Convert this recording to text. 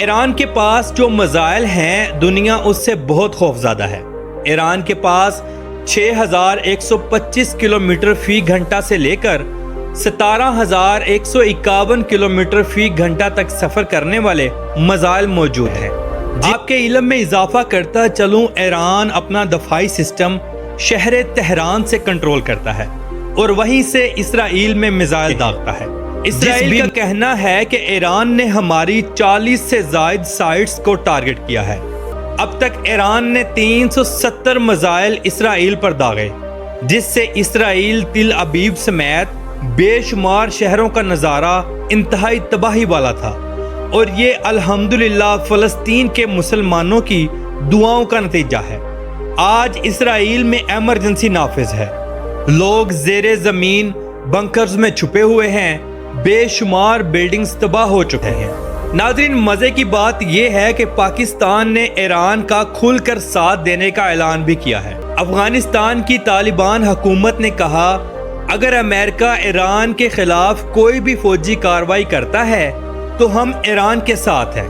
ایران کے پاس جو میزائل ہیں دنیا اس سے بہت خوفزدہ ہے۔ ایران کے پاس 6125 کلومیٹر فی گھنٹہ سے لے کر 17151 کلومیٹر فی گھنٹہ تک سفر کرنے والے میزائل موجود ہیں۔ آپ کے علم میں اضافہ کرتا چلوں، ایران اپنا دفاعی سسٹم شہر تہران سے کنٹرول کرتا ہے اور وہیں سے اسرائیل میں میزائل داغتا ہے۔ اسرائیل کا کہنا ہے کہ ایران نے ہماری 40 سے زائد سائٹس کو ٹارگٹ کیا ہے۔ اب تک ایران نے 370 میزائل اسرائیل پر داغے، جس سے اسرائیل تل ابیب سمیت بے شمار شہروں کا نظارہ انتہائی تباہی والا تھا، اور یہ الحمدللہ فلسطین کے مسلمانوں کی دعاؤں کا نتیجہ ہے۔ آج اسرائیل میں ایمرجنسی نافذ ہے، لوگ زیر زمین بنکرز میں چھپے ہوئے ہیں، بے شمار بلڈنگز تباہ ہو چکے ہیں۔ ناظرین، مزے کی بات یہ ہے کہ پاکستان نے ایران کا کھل کر ساتھ دینے کا اعلان بھی کیا ہے۔ افغانستان کی طالبان حکومت نے کہا اگر امریکہ ایران کے خلاف کوئی بھی فوجی کارروائی کرتا ہے تو ہم ایران کے ساتھ ہیں۔